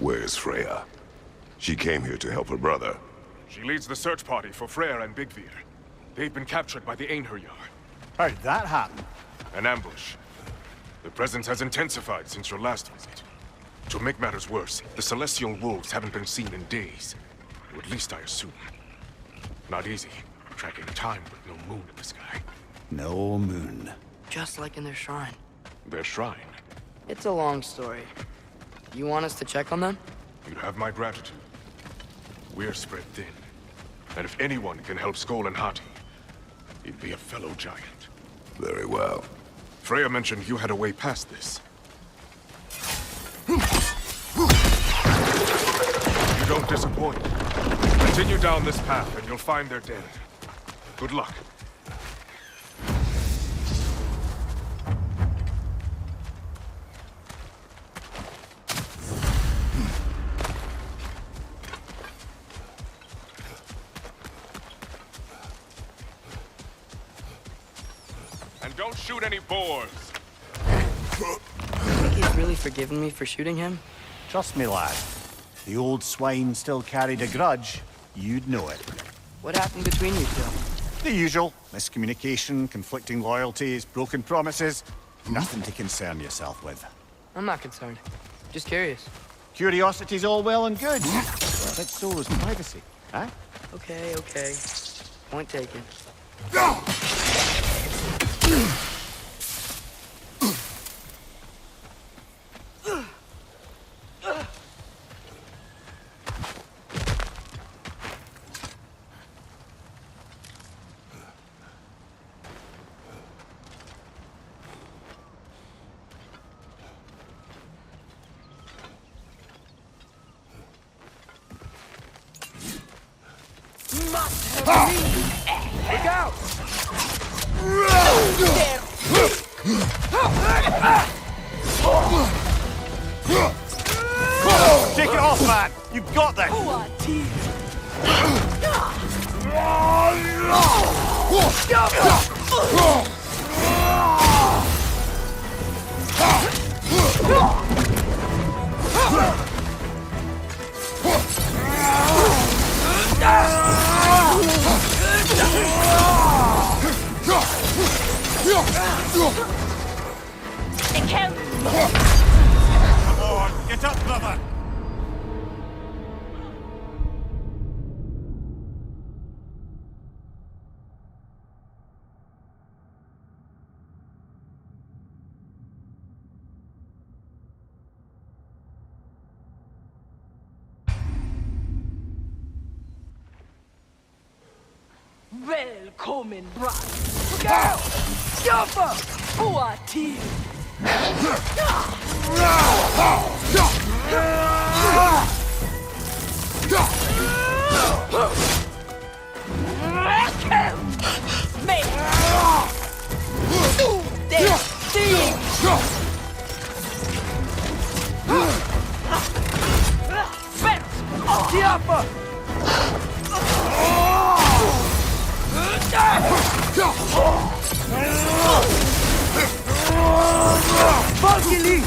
Where's Freya? She came here to help her brother. She leads the search party for Freyr and Bigvir. They've been captured by the Einherjar. How'd that happen? An ambush. The presence has intensified since your last visit. To make matters worse, the Celestial Wolves haven't been seen in days. Or at least I assume. Not easy, tracking time with no moon in the sky. No moon. Just like in their shrine. Their shrine. It's a long story. You want us to check on them? You have my gratitude. We're spread thin. And if anyone can help Skoll and Hati, he'd be a fellow giant. Very well. Freya mentioned you had a way past this. You don't disappoint. Continue down this path and you'll find their dead. Good luck. And don't shoot any boars. Think he's really forgiven me for shooting him? Trust me, lad. The old swine still carried a grudge. You'd know it. What happened between you two? The usual. Miscommunication, conflicting loyalties, broken promises. Nothing to concern yourself with. I'm not concerned. Just curious. Curiosity's all well and good. But so is privacy, huh? Okay, okay. Point taken. Look out! Take it off, man! You've got this! Come on, get up, brother! Välkommen, bror! Go! Jumpa! Boa till! Med! Det stig! Spets! Jumpa! Balkili!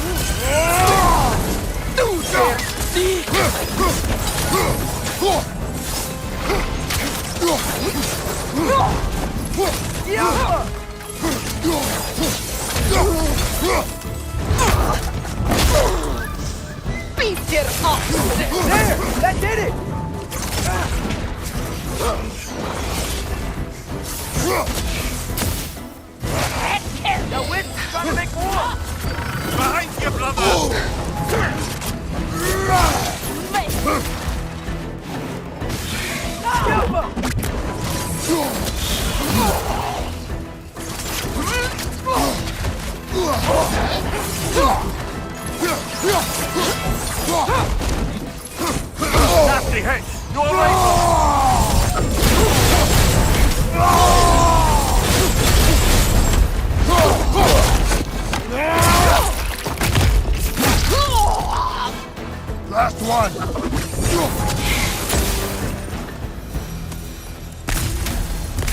Du ser stig! Jumpa! Beat your off! There! That did it! The wind's trying to make war! Behind you, brother! Nasty hit! You alright? Last one!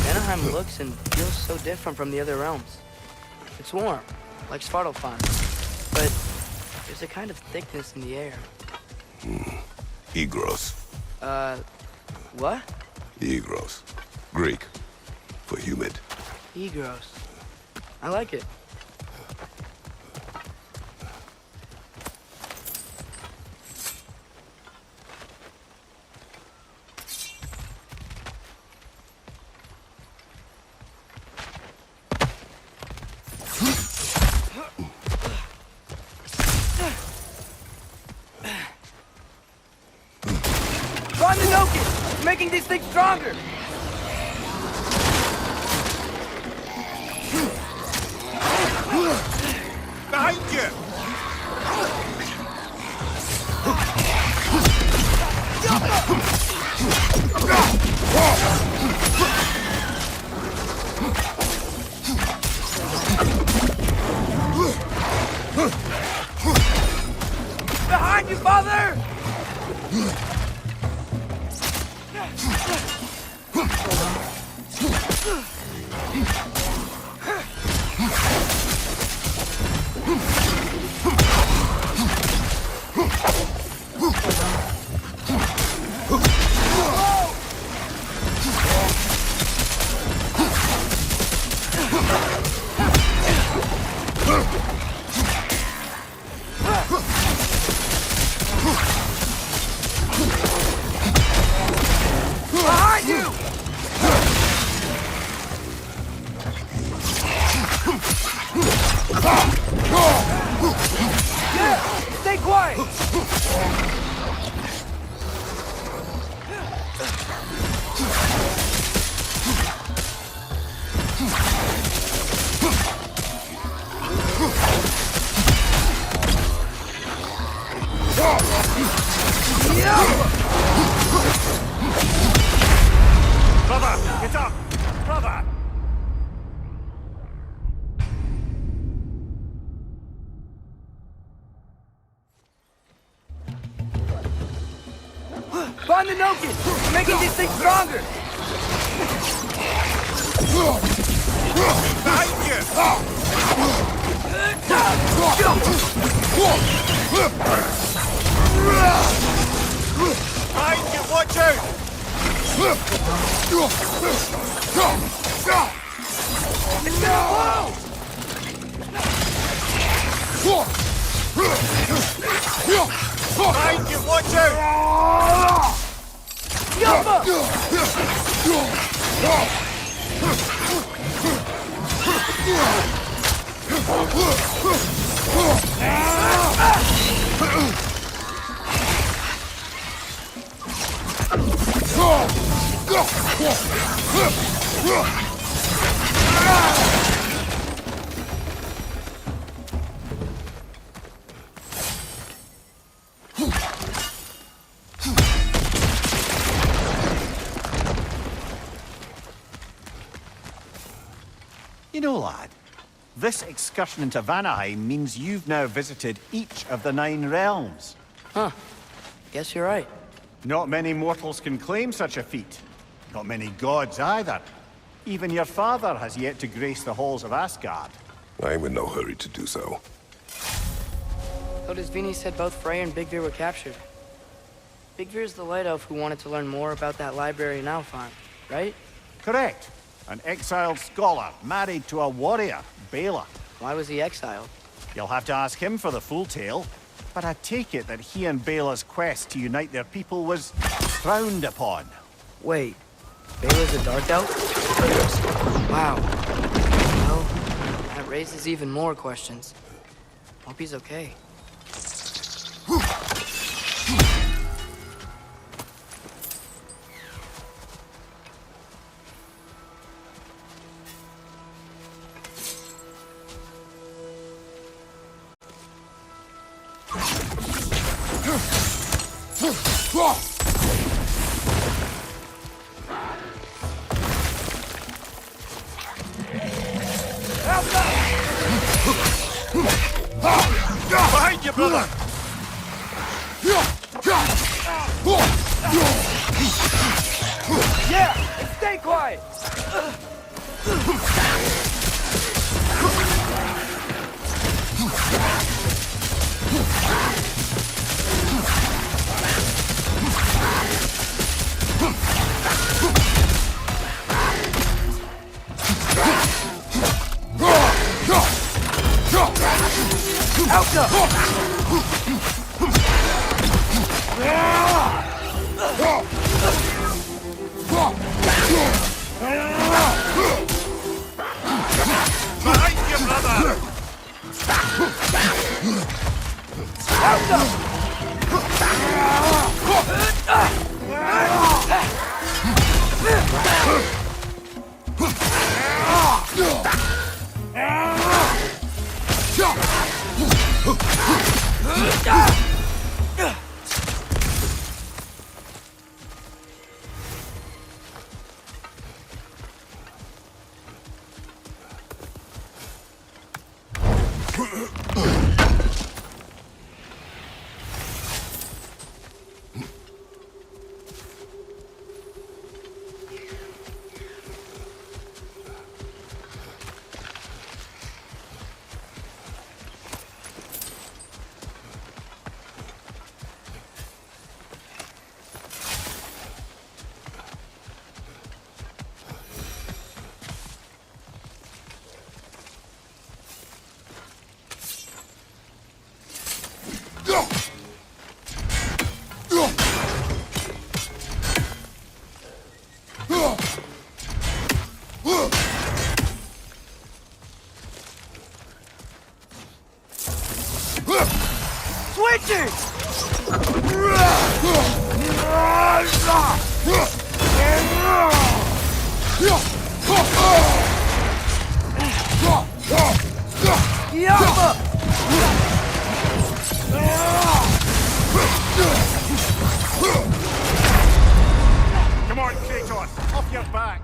Vanaheim looks and feels so different from the other realms. It's warm, like Svartalfheim, but there's a kind of thickness in the air. Egros. What? Egros. Greek. For humid. Egros. I like it. Find the Nokin! It's making these things stronger! Behind you! Behind you, father! Behind you! Yeah! Stay quiet! Brother, get up! Brother! Find the Nokin! It's making these things stronger! Behind you! Behind you, watch out! It's gonna blow! Behind you, watch out! Yumma! You know, lad, this excursion into Vanaheim means you've now visited each of the 9 realms. Huh. Guess you're right. Not many mortals can claim such a feat. Not many gods either. Even your father has yet to grace the halls of Asgard. I'm in no hurry to do so. Otis Vini said both Frey and Big Veer were captured. Big Veer's the light elf who wanted to learn more about that library in Alfheim, right? Correct. An exiled scholar married to a warrior, Bela. Why was he exiled? You'll have to ask him for the full tale. But I take it that he and Bela's quest to unite their people was frowned upon. Wait, Bela's a dark elf? Wow. Well, that raises even more questions. Hope he's okay. Behind you, brother! Yeah! And stay quiet! Behind you, brother! Come on, Kratos, off your back.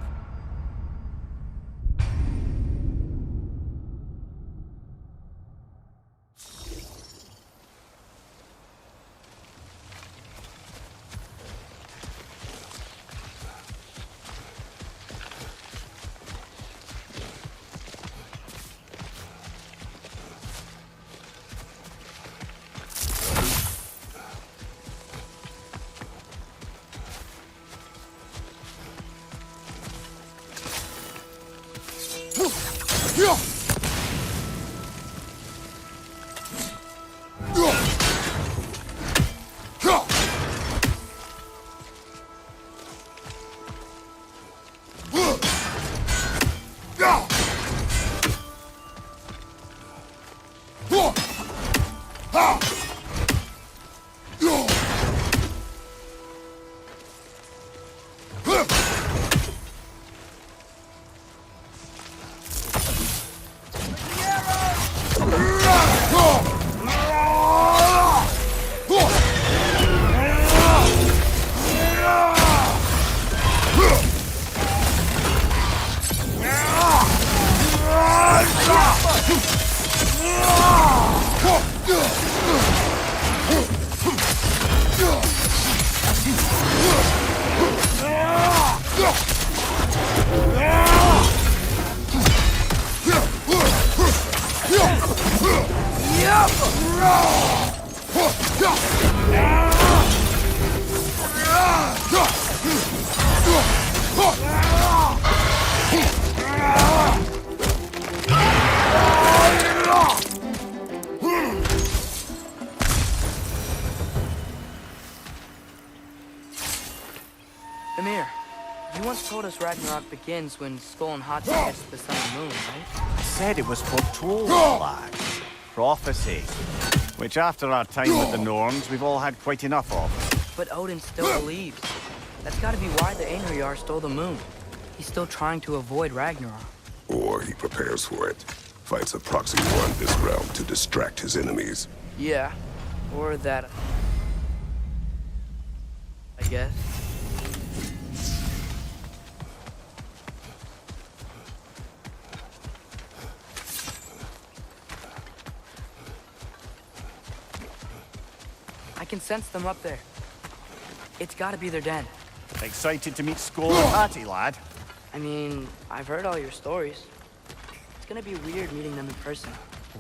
Emir, you once told us Ragnarok begins when Skull and Hot gets to the sun and moon, right? I said it was foretold, lad. Prophecy. Which after our time with the Norns, we've all had quite enough of. But Odin still believes. That's gotta be why the Einherjar stole the moon. He's still trying to avoid Ragnarok. Or he prepares for it. Fights a proxy war in this realm to distract his enemies. Yeah, or that. I guess. I can sense them up there. It's gotta be their den. Excited to meet Skull and Hattie, lad? I mean, I've heard all your stories. It's gonna be weird meeting them in person.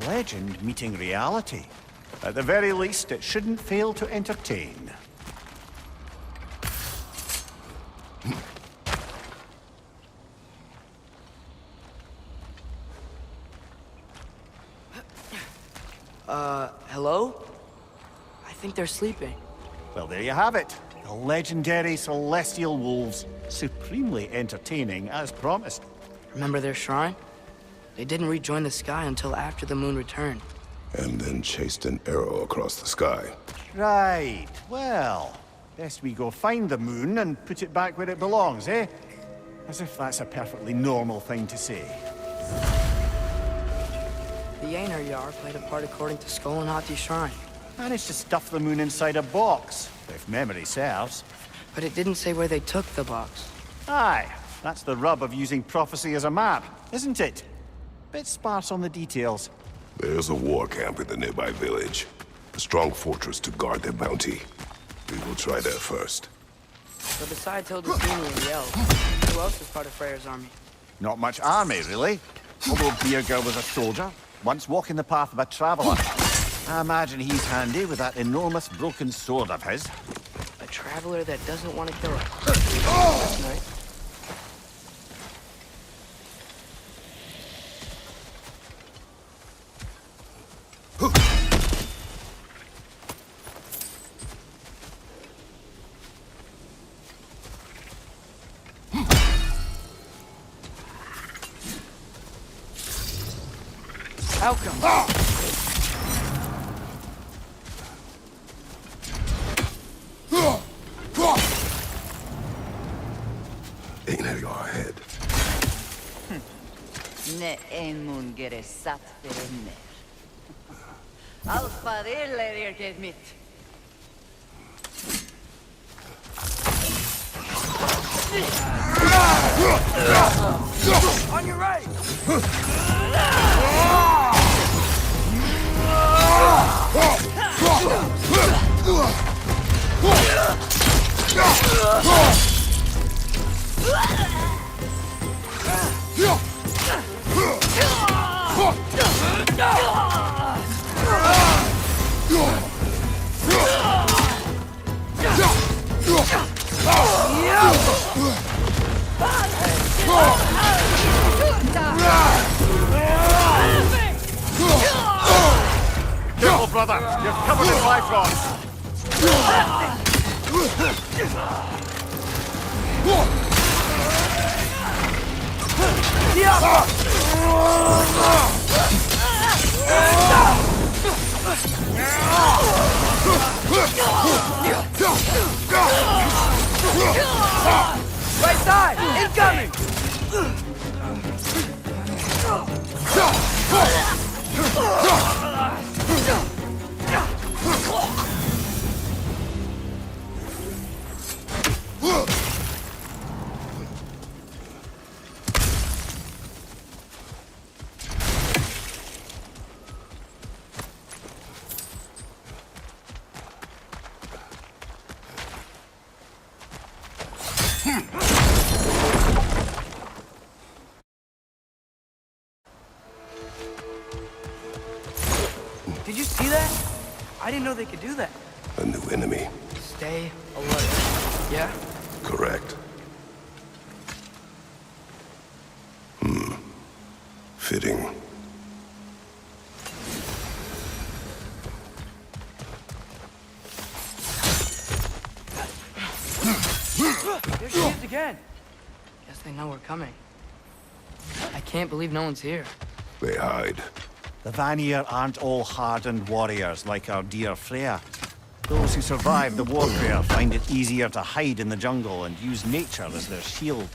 Legend meeting reality. At the very least, it shouldn't fail to entertain. Hello? I think they're sleeping. Well, there you have it. The legendary celestial wolves. Supremely entertaining, as promised. Remember their shrine? They didn't rejoin the sky until after the moon returned. And then chased an arrow across the sky. Right. Well, best we go find the moon and put it back where it belongs, eh? As if that's a perfectly normal thing to say. The Einherjar played a part according to Skull and Hati's shrine. Managed to stuff the moon inside a box, if memory serves. But it didn't say where they took the box. Aye, that's the rub of using prophecy as a map, isn't it? Bit sparse on the details. There's a war camp in the nearby village. A strong fortress to guard their bounty. We will try there first. So besides Hildesini and the elves, who else is part of Freyr's army? Not much army, really. Although Birger was a soldier, once walking the path of a traveler. I imagine he's handy with that enormous broken sword of his. A traveler that doesn't want to kill us. That's right. Outcome. Einherjar ahead. Ne en mun gere satt enne. Alfa erget mitt. On your right! Careful, brother! You're covered in bifrost! Right side! Incoming! Did you see that? I didn't know they could do that. A new enemy. Stay alert. Yeah? Correct. Fitting. There she is again. Guess they know we're coming. I can't believe no one's here. They hide. The Vanir aren't all hardened warriors like our dear Freya. Those who survive the warfare find it easier to hide in the jungle and use nature as their shield.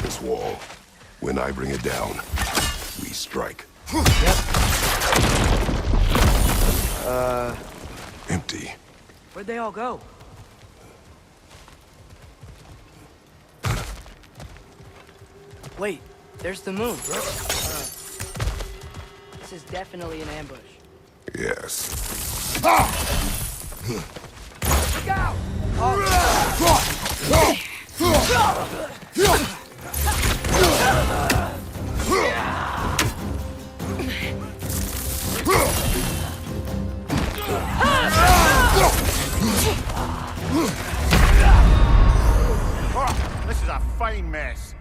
This wall. When I bring it down, we strike. Yep. Empty. Where'd they all go? Wait, there's the moon. This is definitely an ambush. Yes. Look out! This is a fine mess.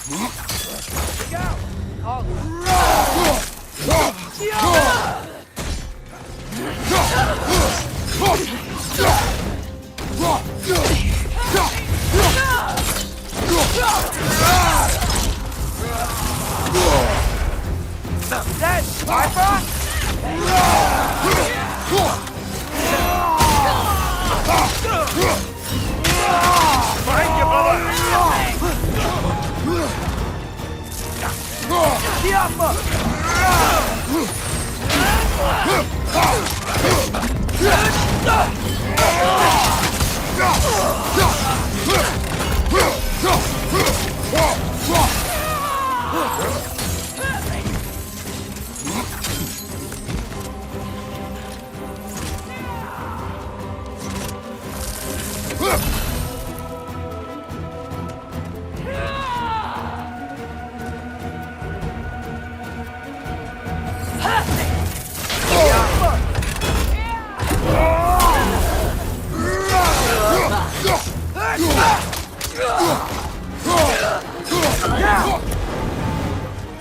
Look out! Dead! Viper! Behind you, brother! The upper!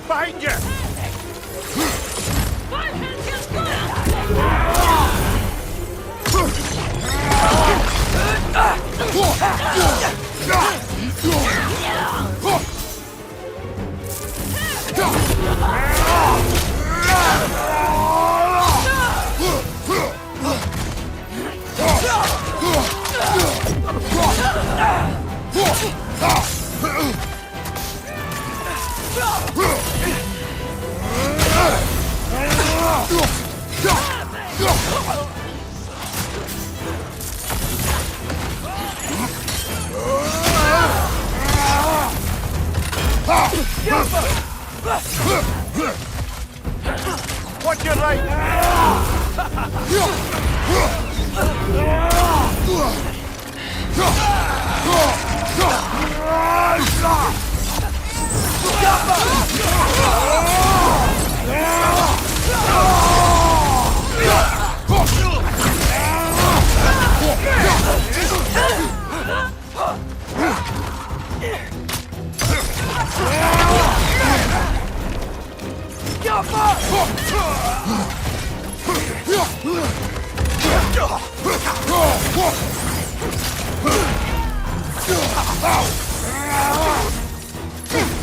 Behind you! Watch your right!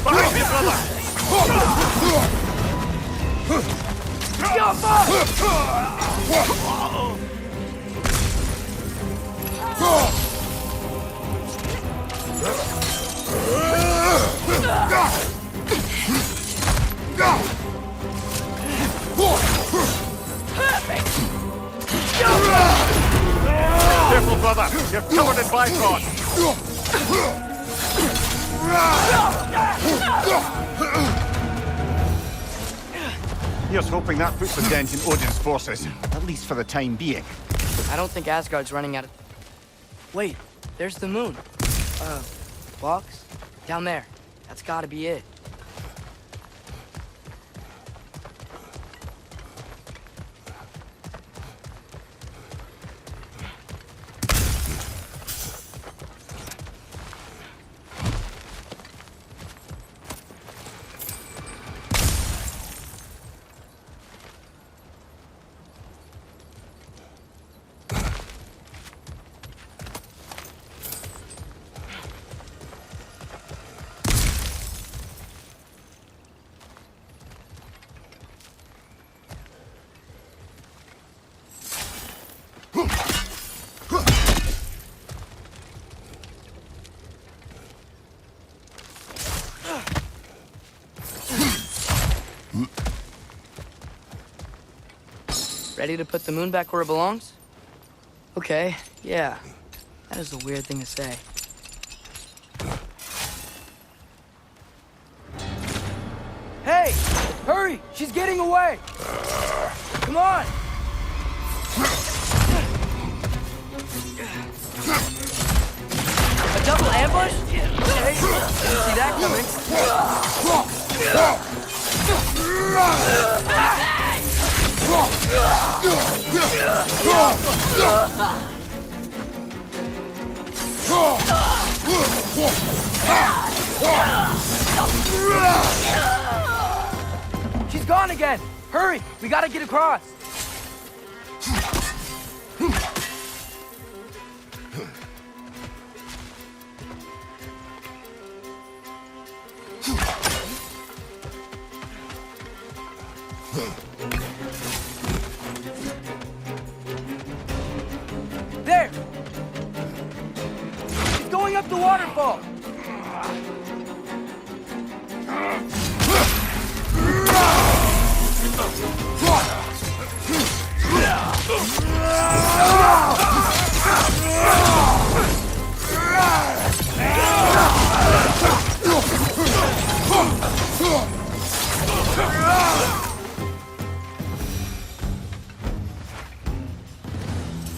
Behind you, brother! Careful, brother! You're covered in bifrost! Here's hoping that puts a dent in Odin's forces, at least for the time being. I don't think Asgard's running out of... Wait, there's the moon. Box? Down there. That's gotta be it. Ready to put the moon back where it belongs? Okay, yeah. That is a weird thing to say. Hey! Hurry! She's getting away! Come on! A double ambush? Okay, didn't see that coming. She's gone again! Hurry! We gotta get across! There! She's going up the waterfall!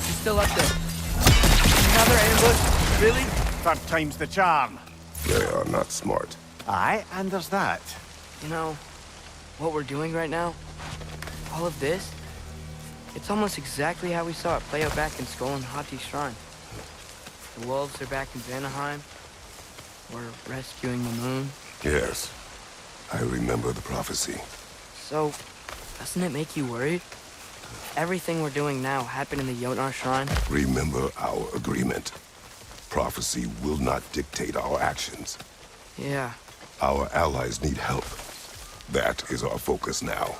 She's still up there. Another ambush? Really? Third time's the charm. They are not smart. Aye, and there's that. You know, what we're doing right now, all of this, it's almost exactly how we saw it play out back in Skull and Hati's shrine. The wolves are back in Vanaheim. We're rescuing the moon. Yes. I remember the prophecy. So, doesn't it make you worried? Everything we're doing now happened in the Jotnar shrine. Remember our agreement. Prophecy will not dictate our actions. Yeah. Our allies need help. That is our focus now.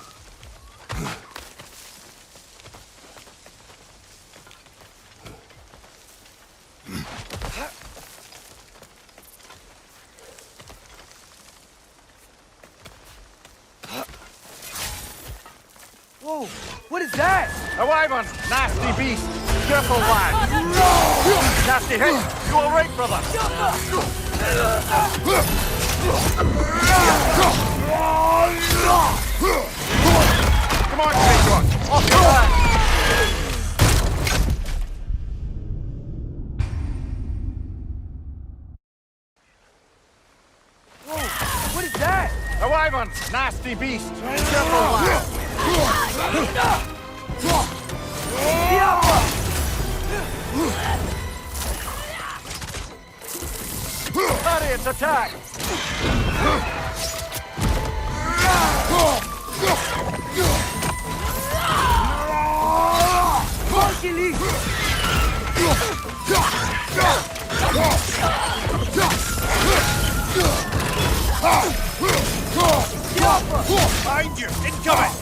Whoa! What is that? A wyvern! Nasty beast! Careful, lad! Nasty hit! You all right, brother? Come on, Jacob! Off your back! Whoa! What is that? A wyvern! Nasty beast! Careful, lad! Lariats, attack! Monkey leap! Behind you! Incoming!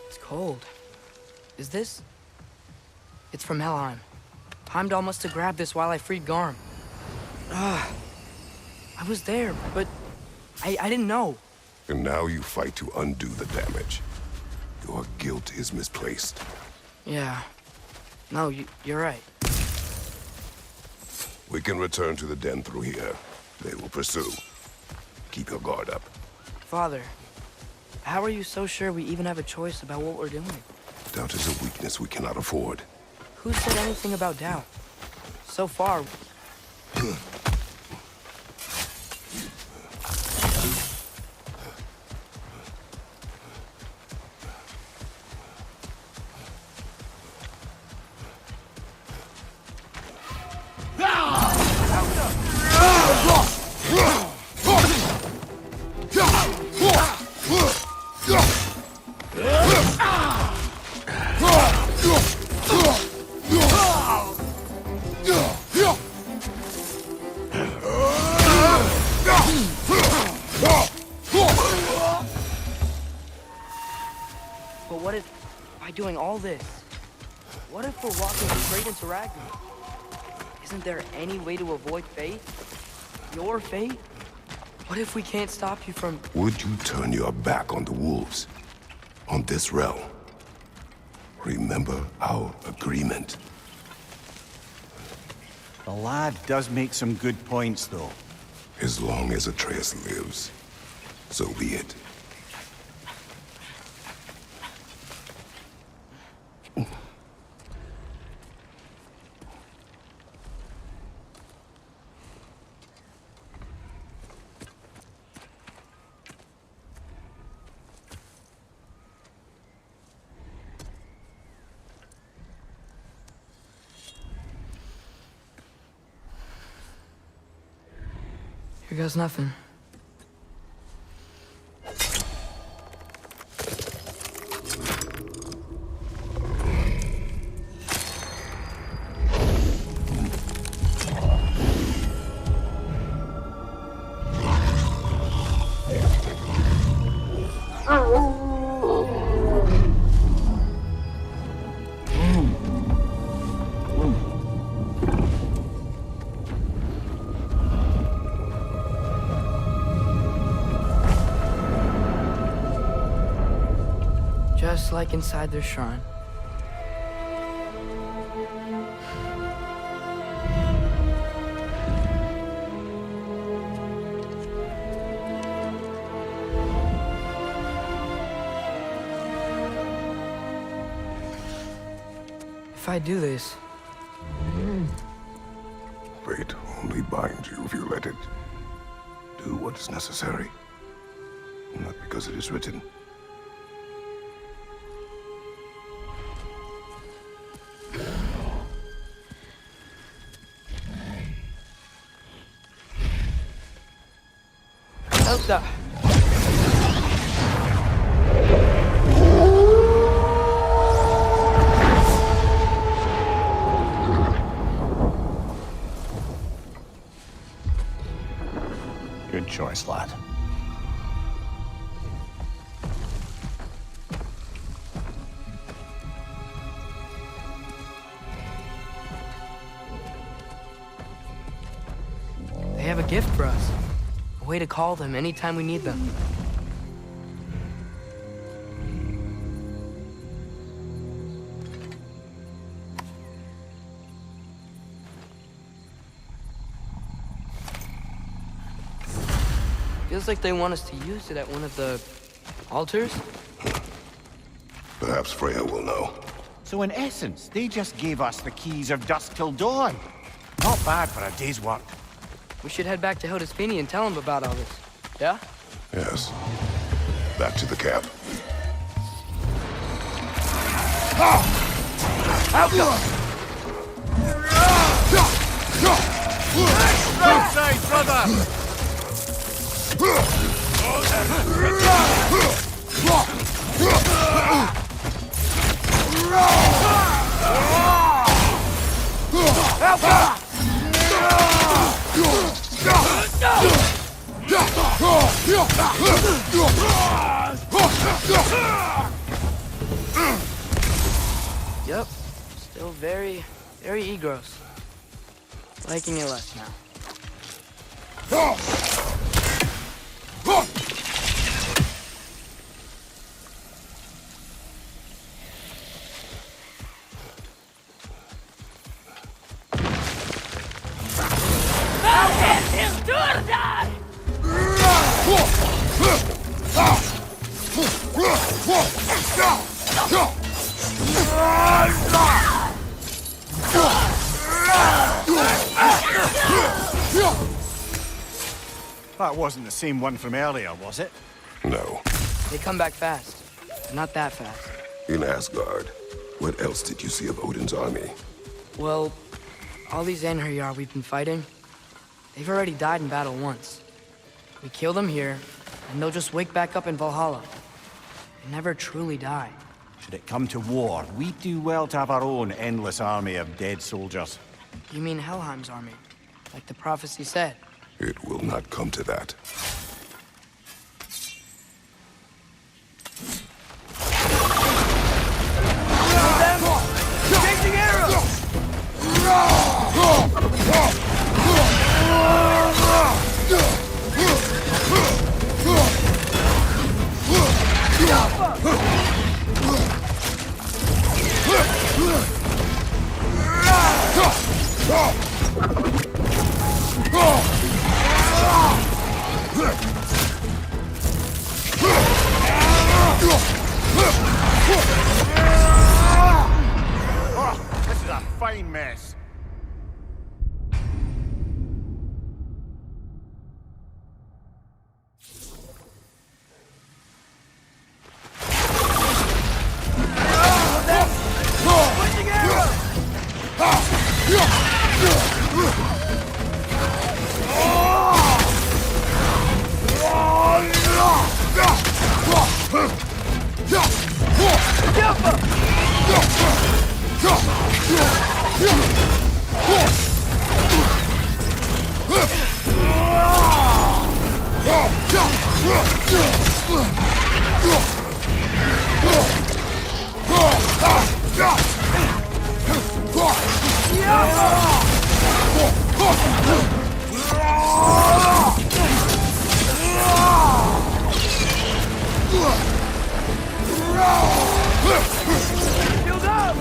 It's cold. Is this? It's from Helheim. Heimdall must have grabbed this while I freed Garm. I was there, but I didn't know. And now you fight to undo the damage. Your guilt is misplaced. Yeah. No, you're right. We can return to the den through here. They will pursue. Keep your guard up. Father, how are you so sure we even have a choice about what we're doing? Doubt is a weakness we cannot afford. Who said anything about doubt? So far... doing all this? What if we're walking straight into Ragnarok? Isn't there any way to avoid fate? Your fate? What if we can't stop you from... Would you turn your back on the wolves? On this realm? Remember our agreement. The lad does make some good points, though. As long as Atreus lives, so be it. Here goes nothing. Just like inside their shrine. If I do this... Fate only binds you if you let it. Do what is necessary. Not because it is written. Elsa! Good choice, lad. They have a gift for us. A way to call them anytime we need them. Feels like they want us to use it at one of the altars. Perhaps Freya will know. So in essence, they just gave us the keys of dusk till dawn. Not bad for a day's work. We should head back to Hildesfini and tell him about all this. Yeah? Yes. Back to the camp. Right side, brother! Yep. Still very gross. Liking it less now. That wasn't the same one from earlier, was it? No. They come back fast. Not that fast. In Asgard, what else did you see of Odin's army? Well, all these Einherjar we've been fighting, they've already died in battle once. We kill them here, and they'll just wake back up in Valhalla. They never truly die. Should it come to war, we'd do well to have our own endless army of dead soldiers. You mean Helheim's army, like the prophecy said? It will not come to that. Shield up!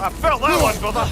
I felt that one, brother!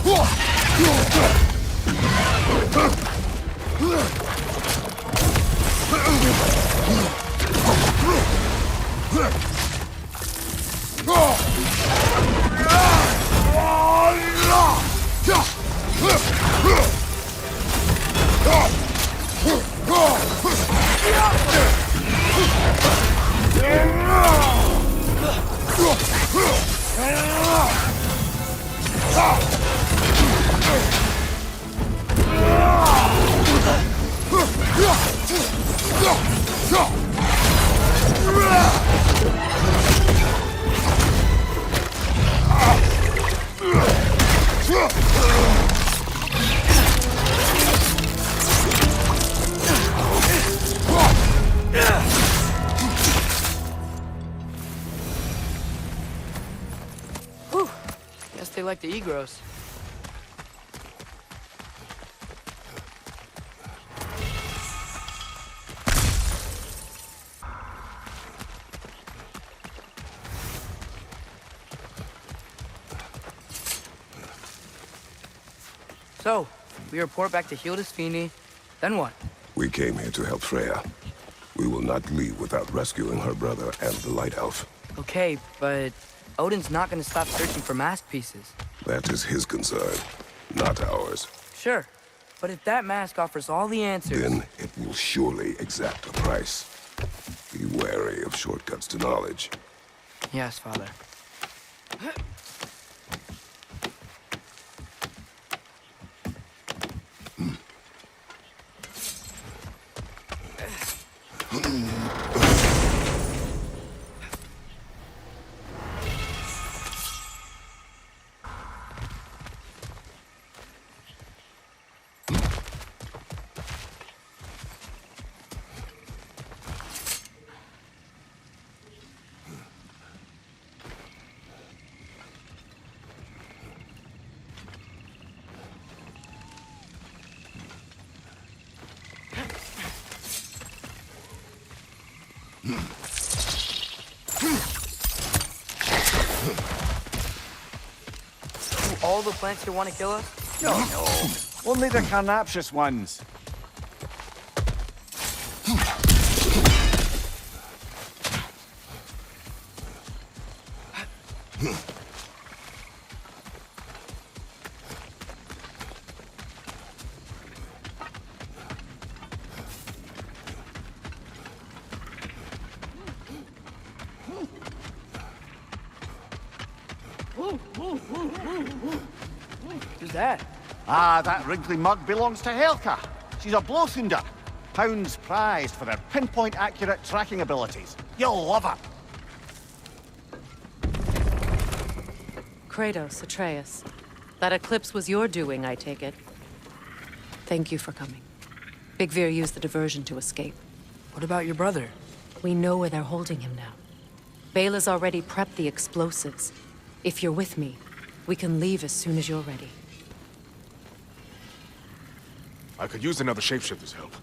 Whew. Guess they like the egros. So, we report back to Hildisvini, then what? We came here to help Freya. We will not leave without rescuing her brother and the Light Elf. Okay, but Odin's not gonna stop searching for mask pieces. That is his concern, not ours. Sure, but if that mask offers all the answers... Then it will surely exact a price. Be wary of shortcuts to knowledge. Yes, Father. All the plants here want to kill us? No. Only the carnivorous ones. Who's that? Ah, that wrinkly mug belongs to Helka. She's a Blothunder. Hounds prized for their pinpoint-accurate tracking abilities. You'll love her. Kratos, Atreus. That eclipse was your doing, I take it. Thank you for coming. Big Veer used the diversion to escape. What about your brother? We know where they're holding him now. Bela's already prepped the explosives. If you're with me, we can leave as soon as you're ready. I could use another shapeshifter's help.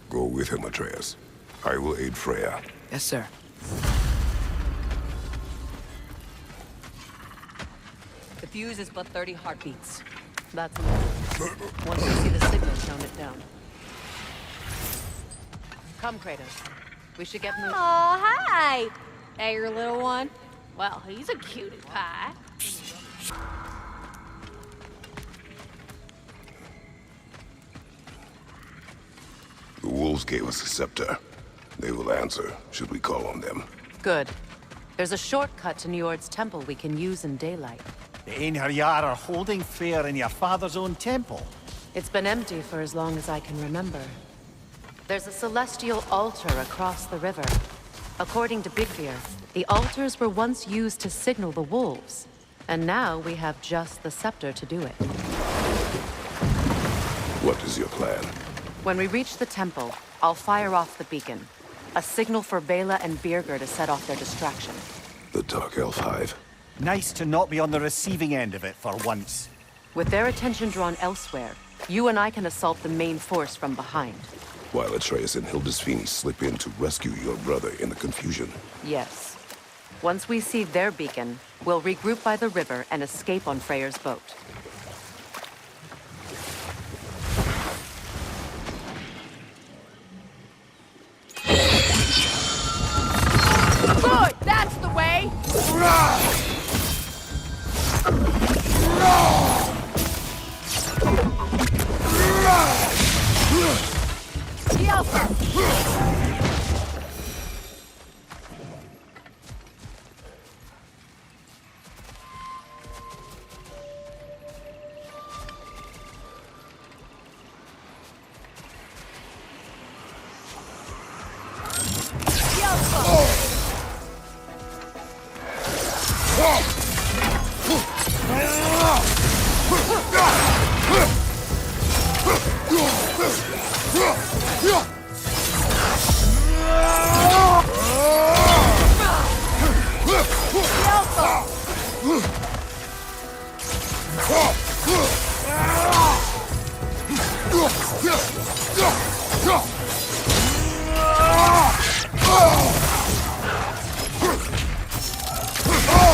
Go with him, Atreus. I will aid Freya. Yes, sir. The fuse is but 30 heartbeats. That's enough. Once you see the signal, count it down. Come, Kratos. We should get moving. Oh, hi! Hey, your little one. Well, he's a cutie pie. The wolves gave us a scepter. They will answer, should we call on them. Good. There's a shortcut to Njord's temple we can use in daylight. The Einherjar are holding fair in your father's own temple. It's been empty for as long as I can remember. There's a celestial altar across the river. According to Big Veer, the altars were once used to signal the wolves. And now we have just the scepter to do it. What is your plan? When we reach the temple, I'll fire off the beacon. A signal for Vela and Birger to set off their distraction. The Dark Elf Hive. Nice to not be on the receiving end of it for once. With their attention drawn elsewhere, you and I can assault the main force from behind. While Atreus and Hildisvini slip in to rescue your brother in the confusion. Yes. Once we see their beacon, we'll regroup by the river and escape on Freyr's boat. Good! That's the way!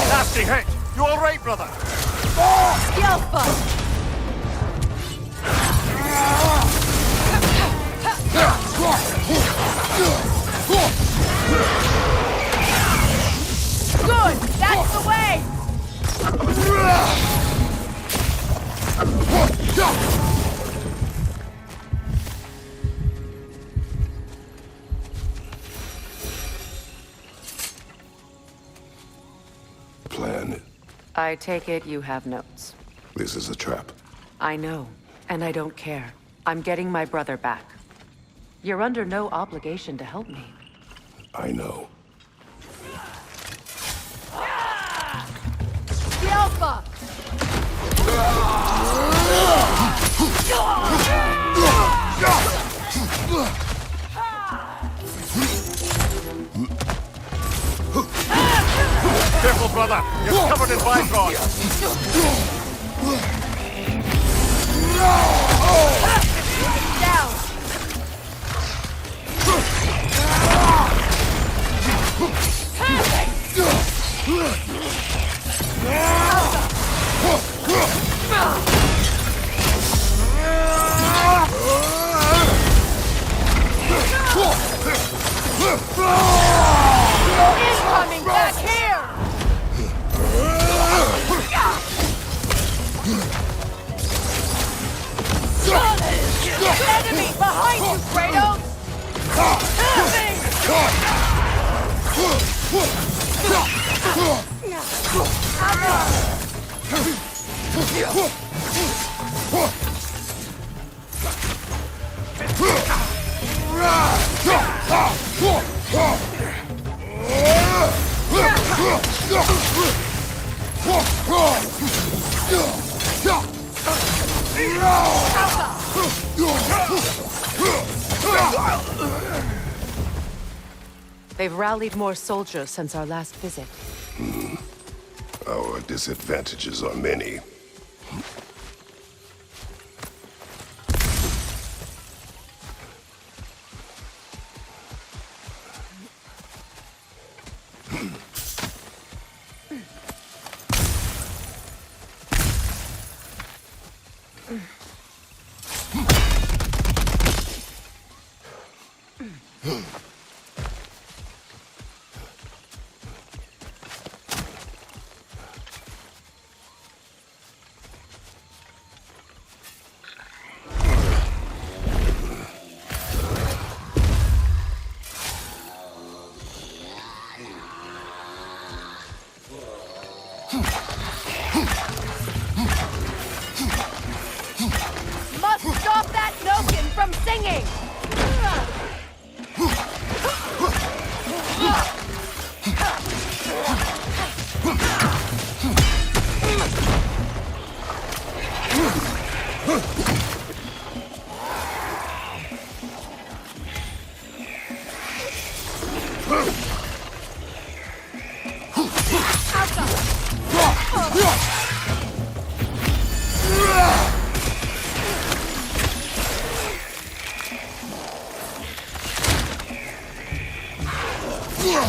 Nasty hit! You all right, brother? Good! That's the way! Plan. I take it you have notes. This is a trap. I know, and I don't care. I'm getting my brother back. You're under no obligation to help me. I know. The Alpha! Careful, brother! You're covered in byproducts! Down! Incoming back here! Enemy behind you, Kratos! They've rallied more soldiers since our last visit. Our disadvantages are many. Must stop that Nokin from singing! That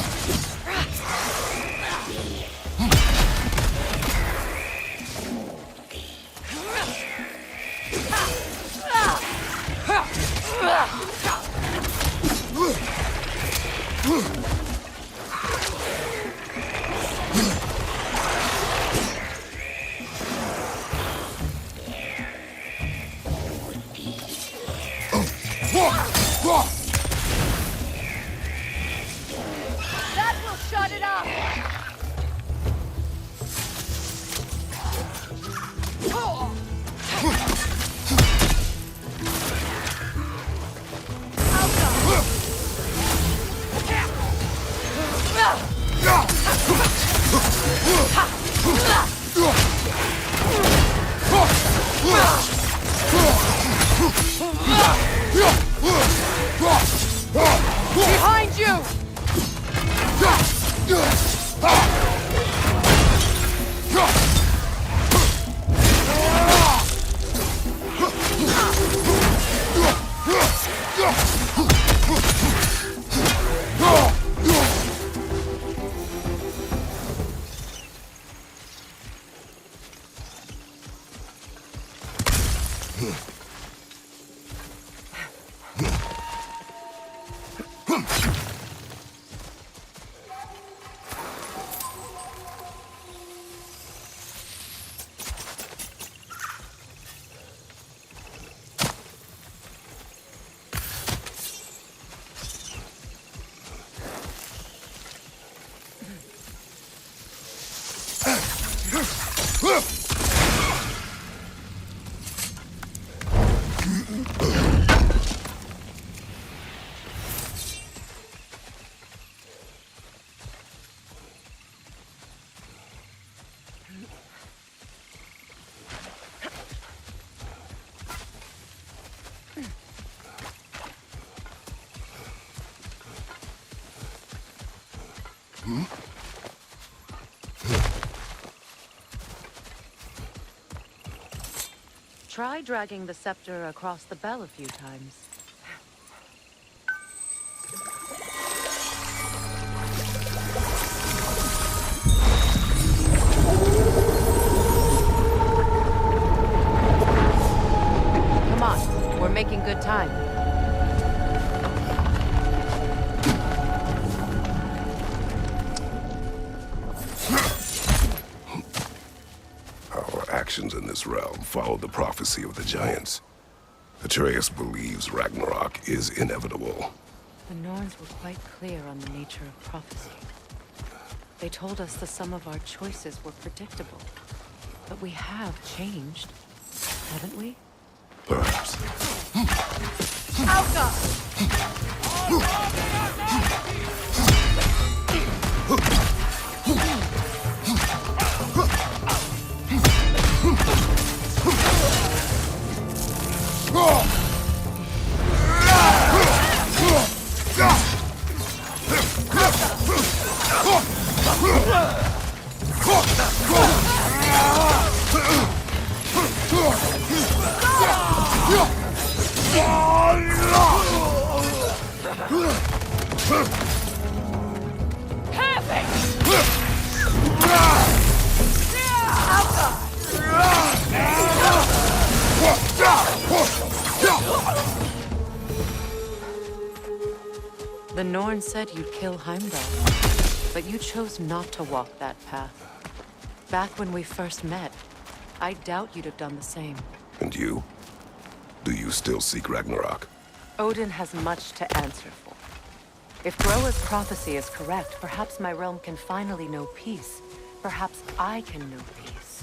will shut it up! Behind you! Try dragging the scepter across the bell a few times. Come on, we're making good time. Our actions in this realm follow the prophecy of the giants. Atreus believes Ragnarok is inevitable. The Norns were quite clear on the nature of prophecy. They told us the sum of our choices were predictable. But we have changed, haven't we? Perhaps. The Norn said you'd kill Heimdall, but you chose not to walk that path. Back when we first met, I doubt you'd have done the same. And you? Do you still seek Ragnarok? Odin has much to answer for. If Groa's prophecy is correct, perhaps my realm can finally know peace. Perhaps I can know peace.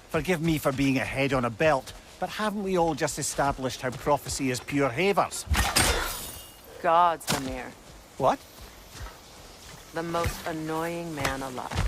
Forgive me for being a head on a belt, but haven't we all just established how prophecy is pure havers? Gods, Hamir. What? The most annoying man alive.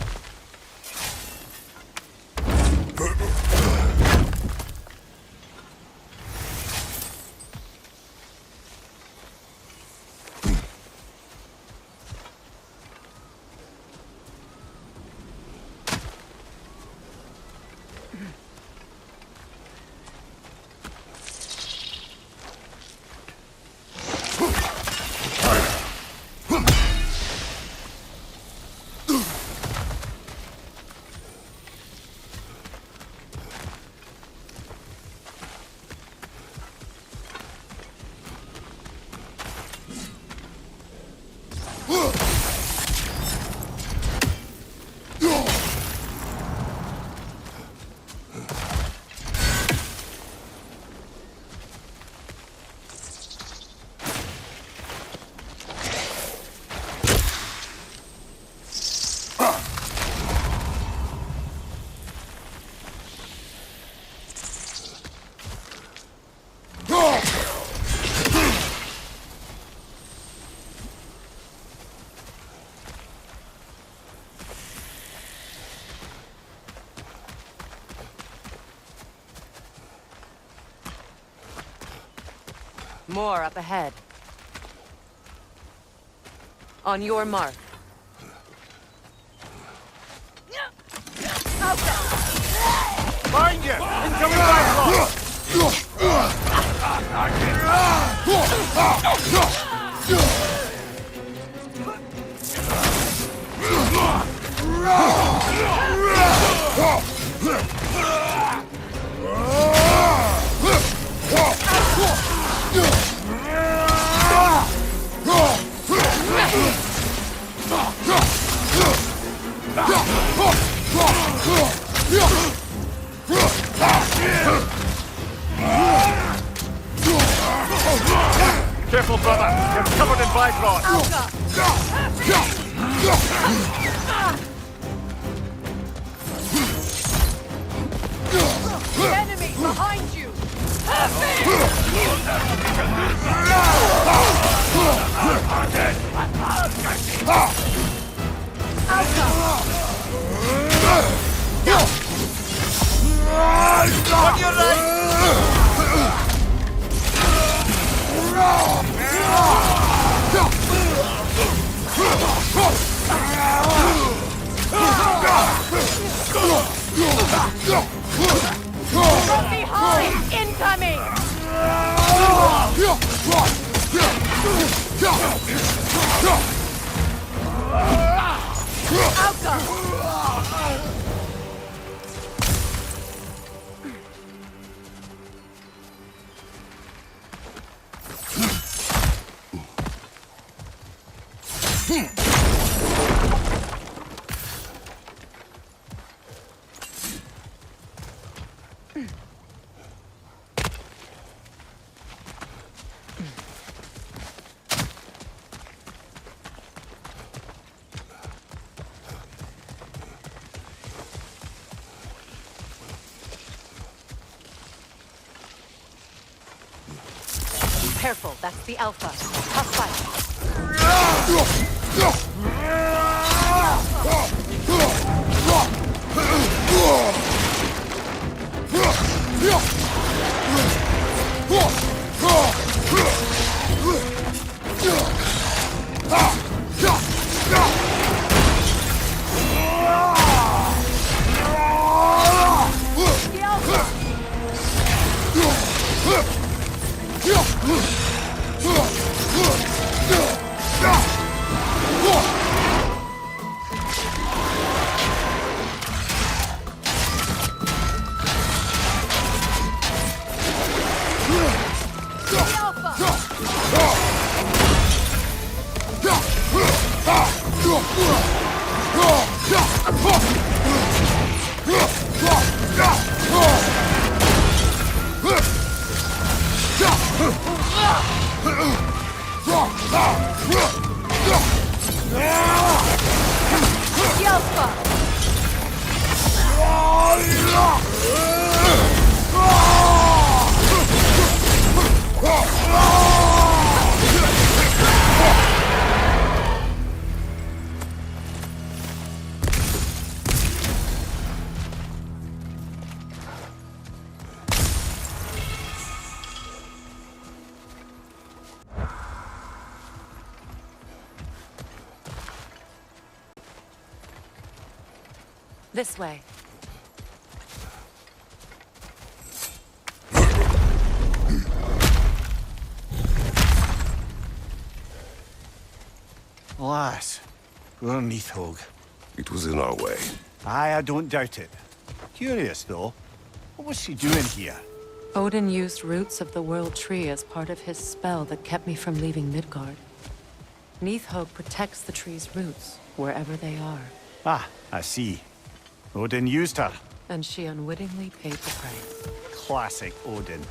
More up ahead. On your mark. Find you! Incoming back! Careful, brother! You're covered in Bifrost! Enemy behind you! On your right! From behind! Incoming! Outcome! Careful, that's the Alpha. Tough fight. This way. Alas, poor Mythology. It was in our way. Aye, I don't doubt it. Curious, though. What was she doing here? Odin used roots of the World Tree as part of his spell that kept me from leaving Midgard. Neathhope protects the tree's roots, wherever they are. Ah, I see. Odin used her. And she unwittingly paid the price. Classic Odin.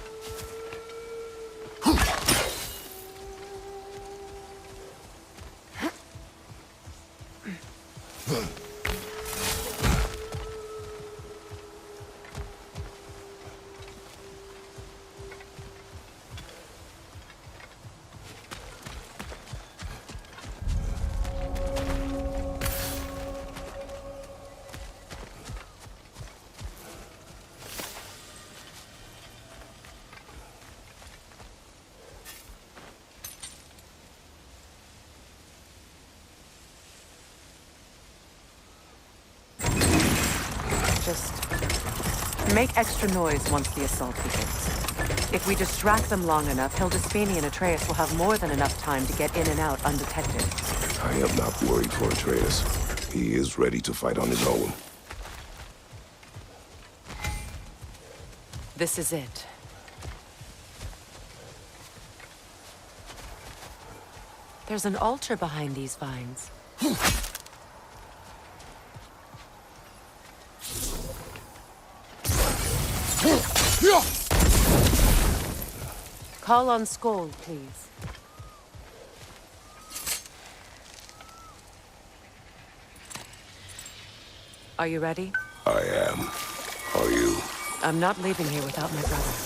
Just make extra noise once the assault begins. If we distract them long enough, Hildisfini and Atreus will have more than enough time to get in and out undetected. I am not worried for Atreus. He is ready to fight on his own. This is it. There's an altar behind these vines. Call on Skoll, please. Are you ready? I am. Are you? I'm not leaving here without my brother.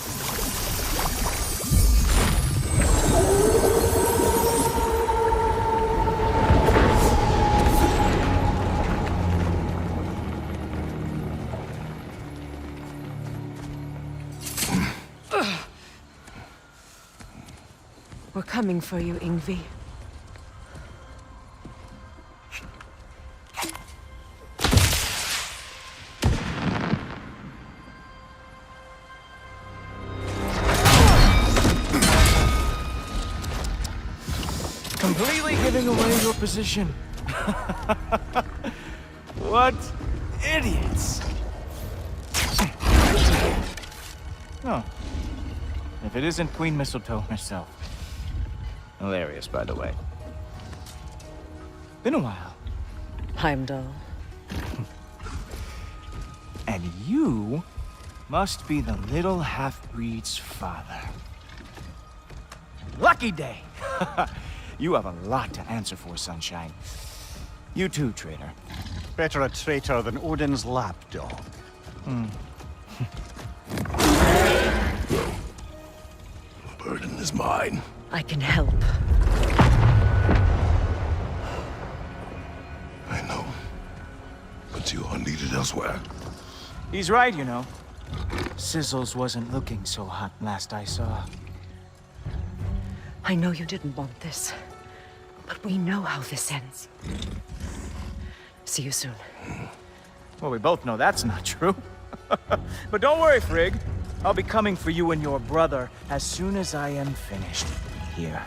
We're coming for you, Yngvi. Completely giving away your position. What idiots! Oh. If it isn't Queen Mistletoe herself. Hilarious, by the way. Been a while. Heimdall. And you must be the little half-breed's father. Lucky day! You have a lot to answer for, Sunshine. You too, traitor. Better a traitor than Odin's lapdog. The burden is mine. I can help. I know. But you are needed elsewhere. He's right, you know. Sizzles wasn't looking so hot last I saw. I know you didn't want this, but we know how this ends. See you soon. Well, we both know that's not true. But don't worry, Frigg. I'll be coming for you and your brother as soon as I am finished here.